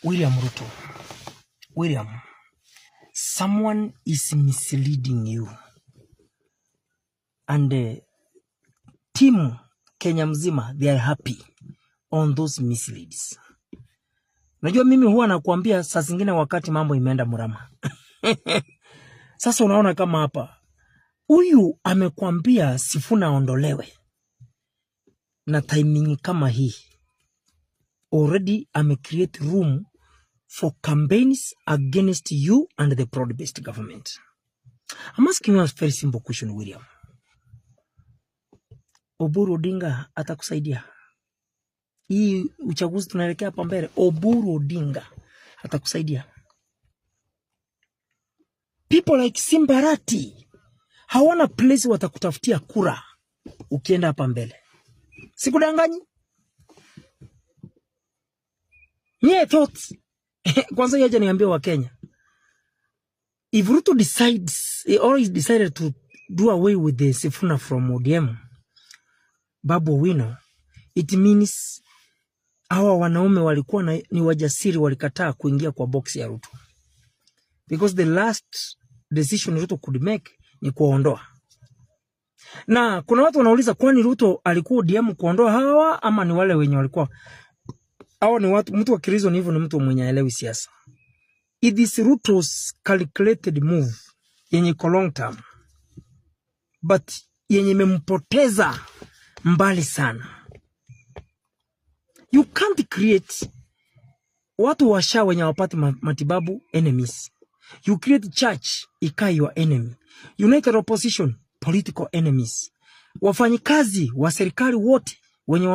William Ruto. William, someone is misleading you. And team Kenya mzima, they are happy on those misleads. Najua mimi huwa nakuambia saa zingine wakati mambo imeenda mrama. Sasa unaona kama hapa. Huyu amekuambia Sifuna ondolewe. Na timing kama hii. Already create room for campaigns against you and the broad-based government. I'm asking you a very simple question, William. Oburu Odinga atakusaidia? Hii uchaguzi tunaelekea hapa mbele, Oburu Odinga atakusaidia? People like Simbarati hawana place watakutafutia kura ukienda hapa mbele. Sikudanganyi? Nye thoughts. Kwanza yaja niambia wa Kenya. If Ruto decides, or is decided to do away with the Sifuna from ODM, Babu Owino, it means hawa wanaume walikuwa ni wajasiri, walikataa kuingia kwa box ya Ruto. Because the last decision Ruto could make ni kuondoa. Na kuna watu wanauliza kwani Ruto alikuwa ODM kuondoa hawa ama ni wale wenye walikuwa hawa ni watu, mtu wa kirizoni hivyo ni mtu mwenye haelewi siasa. It is Ruto's calculated move yenye kwa long term, but yenye imempoteza mbali sana. You can't create watu washa wenye wapati matibabu enemies. You create church ikae your enemy. United opposition political enemies. Wafanyikazi wa serikali wote wenye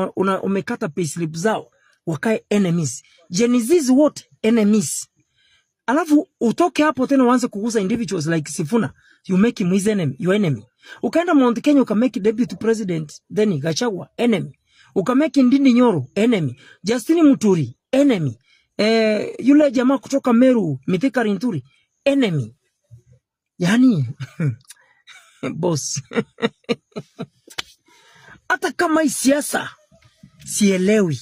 umekata payslip zao wakae enemies. Genesis wote enemies. Alafu utoke hapo tena uanze kugusa individuals like Sifuna, you make him his enemy, your enemy. Ukaenda Mount Kenya ukamake deputy president then Gachagua enemy. Ukamake Ndindi Nyoro enemy. Justine Muturi enemy. Yule jamaa kutoka Meru Mithika Linturi enemy. Yani boss. Hata kama hii siasa sielewi.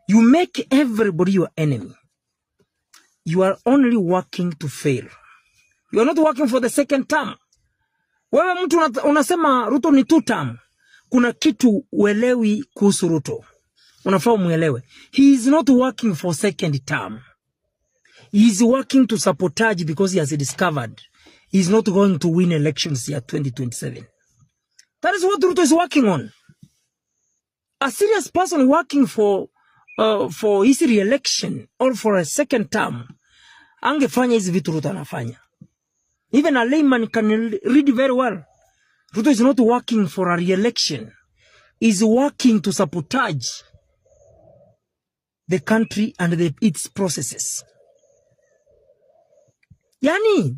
You make everybody your enemy. You are only working to fail. You are not working for the second term. Wewe mtu unasema Ruto ni 2 term. Kuna kitu uelewi kuhusu Ruto. Unafaa muelewe. He is not working for second term. He is working to sabotage because he has discovered he is not going to win elections here 2027. That is what Ruto is working on. A serious person working for his re-election or for a second term, angefanya hizi vitu Ruto anafanya. Even a layman can read very well. Ruto is not working for a re-election. He is working to sabotage the country and its processes. Yani,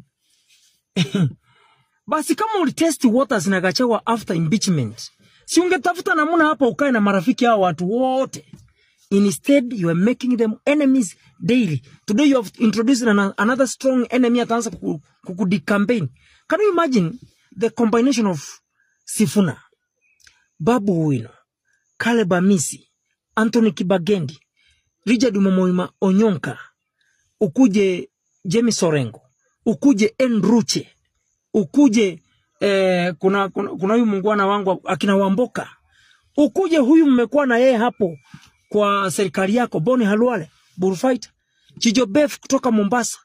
basi kama ulitesti waters na Gachagua after impeachment, si ungetafuta namuna hapa ukae na marafiki hao watu wote. Instead, you are making them enemies daily. Today you have introduced another strong enemy ataanza kukudicampaign. Can you imagine the combination of Sifuna, Babu Owino, Caleb Amisi, Anthony Kibagendi, Richard Momoima Onyonka, ukuje James Orengo, ukuje Enruche, ukuje kuna huyu mungwana wangu akina Wamboka, ukuje huyu mmekuwa na yeye hapo kwa serikali yako Boni Halwale, Bullfighter, Chijo Bef kutoka Mombasa.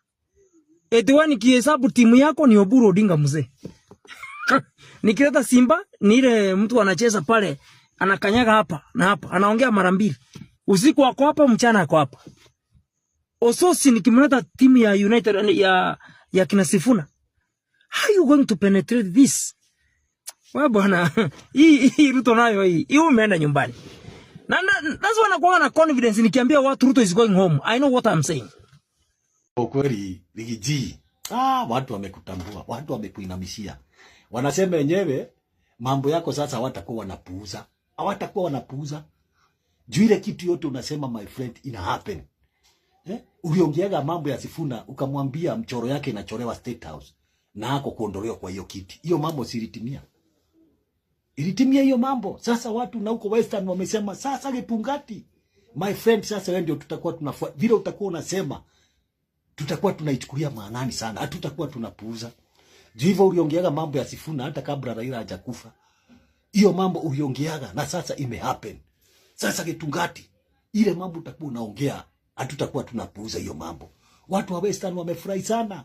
Edwani kihesabu timu yako ni Oburu Odinga mzee. Nikileta Simba ni ile mtu anacheza pale, anakanyaga hapa na hapa, anaongea mara mbili. Usiku wako hapa, mchana wako hapa. Ososi nikimleta timu ya United ya kina Sifuna. How are you going to penetrate this? Wewe bwana, hii Ruto nayo hii umeenda nyumbani. That's why nakuwa na confidence nikiambia watu Ruto is going home. I know what I'm saying. Ukweli Ligiji, watu wamekutambua, watu wamekuinamishia. Wanasema wenyewe mambo yako sasa hawatakuwa wanapuuza. Juu ile kitu yote unasema my friend ina happen. Uliongeaga mambo ya Sifuna ukamwambia mchoro yake inachorewa State House na hako kuondolewa kwa hiyo kiti. Hiyo mambo silitimia. Ilitimia hiyo mambo. Sasa watu na huko Western wamesema sasa Gitungati My friend, sasa wewe ndio tutakuwa tunafuata vile utakuwa unasema, tutakuwa tunaichukulia maanani sana, hatutakuwa tunapuuza. Hivyo uliongeaga mambo ya Sifuna hata kabla Raila hajakufa. Hiyo mambo uliongeaga na sasa imehappen. Sasa Gitungati, ile mambo utakuwa unaongea, hatutakuwa tunapuuza hiyo mambo. Watu wa Western wamefurahi sana.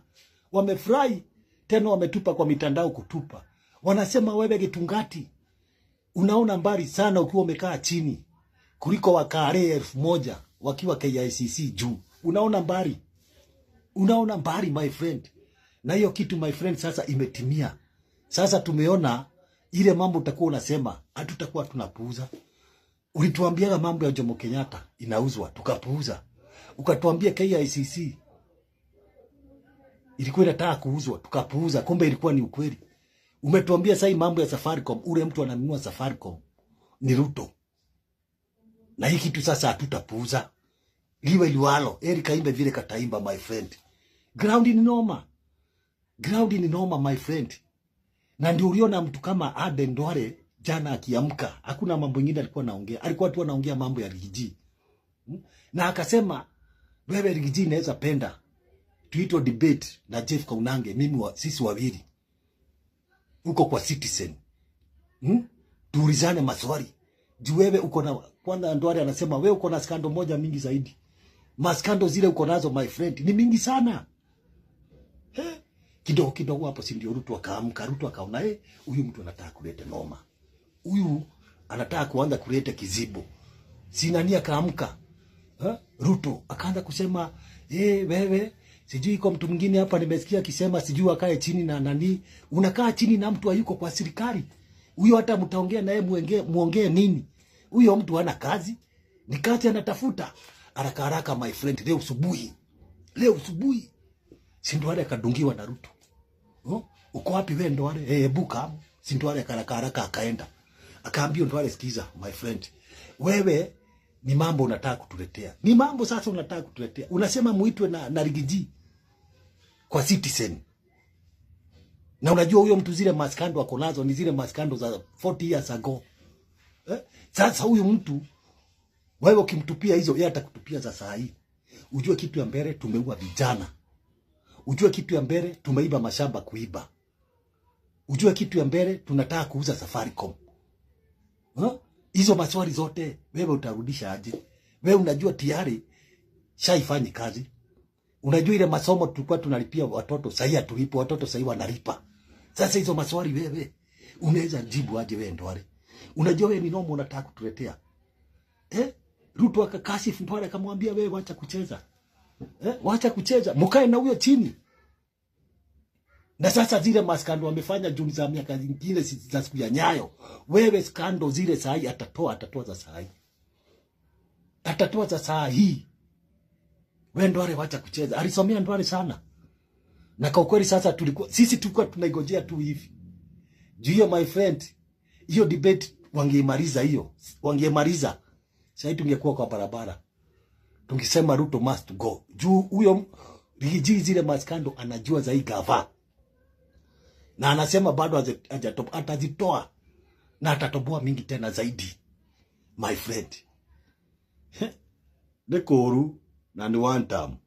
Wamefurahi tena wametupa kwa mitandao kutupa. Wanasema wewe Gitungati unaona mbali sana ukiwa umekaa chini kuliko wakare 1000 wakiwa KICC juu. Unaona mbali. Unaona mbali my friend. Na hiyo kitu my friend sasa imetimia. Sasa tumeona ile mambo utakuwa unasema hatutakuwa tunapuuza. Ulituambia mambo ya Jomo Kenyatta inauzwa tukapuuza. Ukatuambia KICC ilikuwa inataka kuuzwa tukapuuza, kumbe ilikuwa ni ukweli. Umetuambia sasa mambo ya Safaricom, ule mtu ananunua Safaricom ni Ruto. Na hii kitu sasa hatutapuuza. Liwe liwalo, Eric Kaimbe vile kataimba my friend. Ground ni noma. Ground ni noma my friend. Na ndio uliona mtu kama Aden Duale jana akiamka, hakuna mambo mengine alikuwa anaongea. Alikuwa tu anaongea mambo ya Rigiji. Na akasema wewe Rigiji inaweza penda tuito debate na Jeff Kounange, sisi wawili uko kwa Citizen. Tuulizane maswali. Juu wewe uko na kwanza Duale anasema wewe uko na skando moja mingi zaidi. Maskando zile uko nazo my friend ni mingi sana. Kidogo kidogo hapo si ndio Ruto akaamka. Ruto akaona huyu mtu anataka kuleta noma. Huyu anataka kuanza kuleta kizibo. Si nani akaamka? Ruto akaanza kusema wewe sijui kwa mtu mwingine hapa nimesikia akisema sijui akae chini na nani. Unakaa chini na mtu hayuko kwa serikali. Huyo hata mtaongea naye muongee nini? Huyo mtu hana kazi. Ni kazi anatafuta. Haraka haraka my friend leo asubuhi. Si Duale akadungiwa na Ruto. Uko wapi wewe Duale? Buka. Si Duale haraka akaenda. Akaambia Duale, sikiza my friend. Wewe ni mambo unataka kutuletea. Ni mambo sasa unataka kutuletea. Unasema muitwe na Rigiji kwa Citizen. Na unajua huyo mtu zile maskando ako nazo ni zile maskando za 40 years ago. Sasa huyu mtu wewe ukimtupia hizo yeye atakutupia za saa hii. Ujue kitu ya mbele tumeua vijana. Ujue kitu ya mbele tumeiba mashamba kuiba. Ujue kitu ya mbele tunataka kuuza Safaricom. Hizo maswali zote wewe utarudisha aje? Wewe unajua tayari shaifanyi kazi. Unajua ile masomo tulikuwa tunalipia watoto sasa hatulipo, watoto sasa wanalipa. Sasa hizo maswali wewe unaweza jibu aje wewe Duale? Unajua wewe ni noma unataka kutuletea. Ruto akakashifu Duale akamwambia wewe wacha kucheza. Wacha kucheza, mkae na huyo chini. Na sasa zile maskando wamefanya juni za miaka zingine za siku ya Nyayo. Wewe skando zile saa hii atatoa za saa hii. Atatoa za saa hii. Wewe Duale wacha kucheza. Alisomea Duale sana. Na kwa kweli sasa sisi tulikuwa tunaigojea tu hivi. Juu hiyo my friend, hiyo debate wangeimaliza hiyo. Wangeimaliza. Sasa tungekuwa kwa barabara. Tungisema Ruto must go. Juu huyo Rigiji zile maskando anajua zaidi gava. Na anasema bado atazitoa na atatoboa mingi tena zaidi. My friend. Dekoru na ni one time.